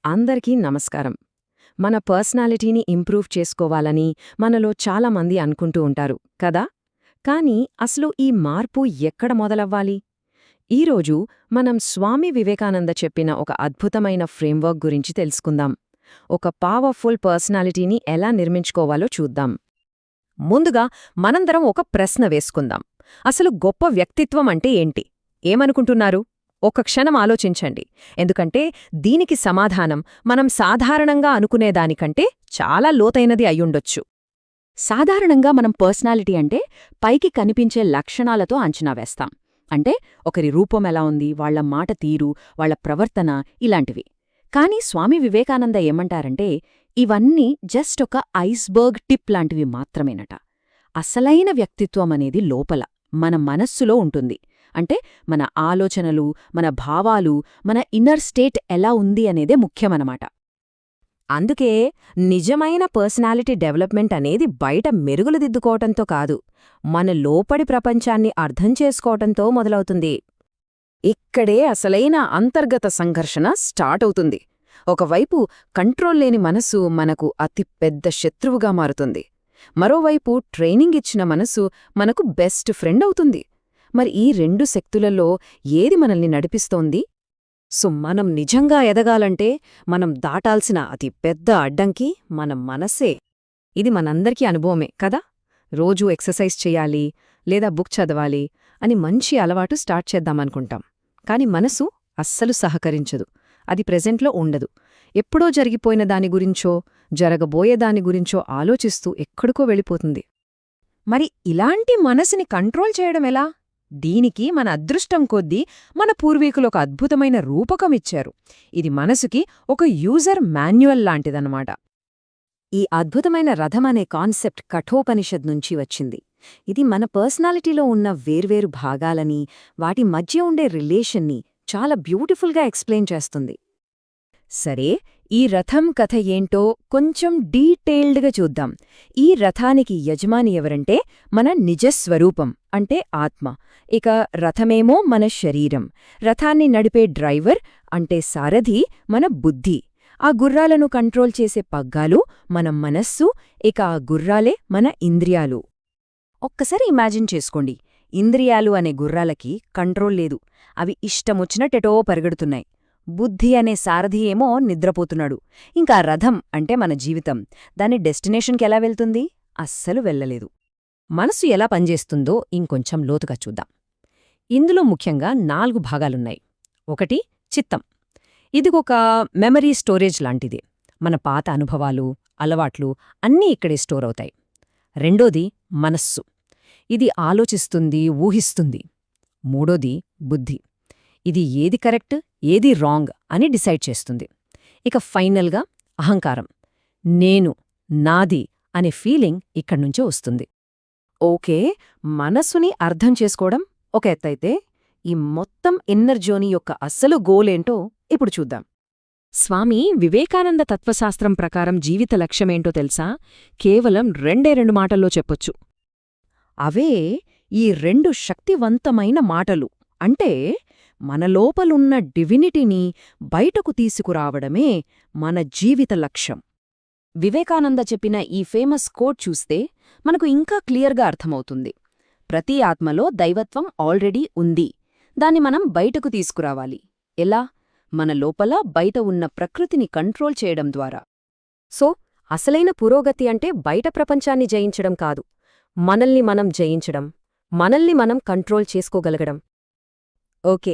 అందరికీ నమస్కారం. మన పర్సనాలిటీని ఇంప్రూవ్ చేసుకోవాలని మనలో చాలామంది అనుకుంటూ ఉంటారు కదా. కానీ అసలు ఈ మార్పు ఎక్కడ మొదలవ్వాలి? ఈరోజు మనం స్వామి వివేకానంద చెప్పిన ఒక అద్భుతమైన ఫ్రేమ్వర్క్ గురించి తెలుసుకుందాం. ఒక పవర్ఫుల్ పర్సనాలిటీని ఎలా నిర్మించుకోవాలో చూద్దాం. ముందుగా మనందరం ఒక ప్రశ్న వేసుకుందాం. అసలు గొప్ప వ్యక్తిత్వం అంటే ఏంటి? ఏమనుకుంటున్నారు? ఒక క్షణం ఆలోచించండి. ఎందుకంటే దీనికి సమాధానం మనం సాధారణంగా అనుకునేదానికంటే చాలా లోతైనది అయ్యుండొచ్చు. సాధారణంగా మనం పర్సనాలిటీ అంటే పైకి కనిపించే లక్షణాలతో అంచనా వేస్తాం. అంటే ఒకరి రూపం ఎలా ఉంది, వాళ్ల మాట తీరు, వాళ్ల ప్రవర్తన ఇలాంటివి. కానీ స్వామి వివేకానంద ఏమంటారంటే ఇవన్నీ జస్ట్ ఒక ఐస్బర్గ్ టిప్ లాంటివి మాత్రమేనట. అసలైన వ్యక్తిత్వం అనేది లోపల మన మనస్సులో ఉంటుంది. అంటే మన ఆలోచనలు, మన భావాలు, మన ఇన్నర్ స్టేట్ ఎలా ఉంది అనేదే ముఖ్యమనమాట. అందుకే నిజమైన పర్సనాలిటీ డెవలప్మెంట్ అనేది బయట మెరుగులు దిద్దుకోవటంతో కాదు, మన లోపడి ప్రపంచాన్ని అర్థం చేసుకోవటంతో మొదలవుతుంది. ఇక్కడే అసలైన అంతర్గత సంఘర్షణ స్టార్ట్ అవుతుంది. ఒకవైపు కంట్రోల్ లేని మనసు మనకు అతి పెద్ద శత్రువుగా మారుతుంది. మరోవైపు ట్రైనింగ్ ఇచ్చిన మనసు మనకు బెస్ట్ ఫ్రెండ్ అవుతుంది. మరి ఈ రెండు శక్తులలో ఏది మనల్ని నడిపిస్తోంది? మనం నిజంగా ఎదగాలంటే మనం దాటాల్సిన అతి పెద్ద అడ్డంకి మన మనస్సే. ఇది మనందరికీ అనుభవమే కదా. రోజూ ఎక్సర్సైజ్ చెయ్యాలి లేదా బుక్ చదవాలి అని మంచి అలవాటు స్టార్ట్ చేద్దామనుకుంటాం. కాని మనసు అస్సలు సహకరించదు. అది ప్రెజెంట్లో ఉండదు. ఎప్పుడో జరిగిపోయిన దాని గురించో, జరగబోయే దాని గురించో ఆలోచిస్తూ ఎక్కడికో వెళ్ళిపోతుంది. మరి ఇలాంటి మనసుని కంట్రోల్ చేయడమెలా? దీనికి మన అదృష్టం కొద్దీ మన పూర్వీకులు ఒక అద్భుతమైన రూపకమిచ్చారు. ఇది మనసుకి ఒక యూజర్ మాన్యువల్ లాంటిదన్నమాట. ఈ అద్భుతమైన రథం అనే కాన్సెప్ట్ కఠోపనిషద్ నుంచి వచ్చింది. ఇది మన పర్సనాలిటీలో ఉన్న వేర్వేరు భాగాలని, వాటి మధ్య ఉండే రిలేషన్ని చాలా బ్యూటిఫుల్గా ఎక్స్ప్లెయిన్ చేస్తుంది. సరే, ఈ రథం కథ ఏంటో కొంచెం డీటెయిల్డ్గా చూద్దాం. ఈ రథానికి యజమాని ఎవరంటే మన నిజస్వరూపం, అంటే ఆత్మ. ఇక రథమేమో మన శరీరం. రథాన్ని నడిపే డ్రైవర్ అంటే సారథి మన బుద్ధి. ఆ గుర్రాలను కంట్రోల్ చేసే పగ్గాలు మన మనస్సు. ఇక ఆ గుర్రాలే మన ఇంద్రియాలు. ఒక్కసారి ఇమాజిన్ చేసుకోండి, ఇంద్రియాలు అనే గుర్రాలకి కంట్రోల్ లేదు. అవి ఇష్టమొచ్చినట్టెటో పరిగెడుతున్నాయి. బుద్ధి అనే సారథి ఏమో నిద్రపోతున్నాడు. ఇంకా రథం అంటే మన జీవితం, దాని డెస్టినేషన్కెలా వెళ్తుంది? అస్సలు వెళ్ళలేదు. మనసు ఎలా పనిచేస్తుందో ఇంకొంచెం లోతుగా చూద్దాం. ఇందులో ముఖ్యంగా 4 భాగాలున్నాయి. ఒకటి చిత్తం. ఇదిగొక మెమరీ స్టోరేజ్ లాంటిది. మన పాత అనుభవాలు, అలవాట్లు అన్నీ ఇక్కడే స్టోర్ అవుతాయి. రెండోది మనస్సు. ఇది ఆలోచిస్తుంది, ఊహిస్తుంది. మూడోది బుద్ధి. ఇది ఏది కరెక్ట్, ఏది రాంగ్ అని డిసైడ్ చేస్తుంది. ఇక ఫైనల్గా అహంకారం. నేను, నాది అనే ఫీలింగ్ ఇక్కడ్నుంచే వస్తుంది. ఓకే, మనసుని అర్థం చేసుకోవడం ఒక ఎత్తైతే, ఈ మొత్తం ఇన్నర్ జర్నీ యొక్క అస్సలు గోలేంటో ఇప్పుడు చూద్దాం. స్వామి వివేకానంద తత్వశాస్త్రం ప్రకారం జీవిత లక్ష్యమేంటో తెలుసా? కేవలం 2 మాటల్లో చెప్పొచ్చు. అవే ఈ 2 శక్తివంతమైన మాటలు. అంటే మన లోపలున్న డివినిటీని బయటకు తీసుకురావడమే మన జీవిత లక్ష్యం. వివేకానంద చెప్పిన ఈ ఫేమస్ కోట్ చూస్తే మనకు ఇంకా క్లియర్గా అర్థమవుతుంది. ప్రతి ఆత్మలో దైవత్వం ఆల్రెడీ ఉంది. దాన్ని మనం బయటకు తీసుకురావాలి. ఎలా? మన లోపల బయట ఉన్న ప్రకృతిని కంట్రోల్ చేయడం ద్వారా. అసలైన పురోగతి అంటే బయట ప్రపంచాన్ని జయించడం కాదు, మనల్ని మనం జయించడం, మనల్ని మనం కంట్రోల్ చేసుకోగలగడం. ఓకే,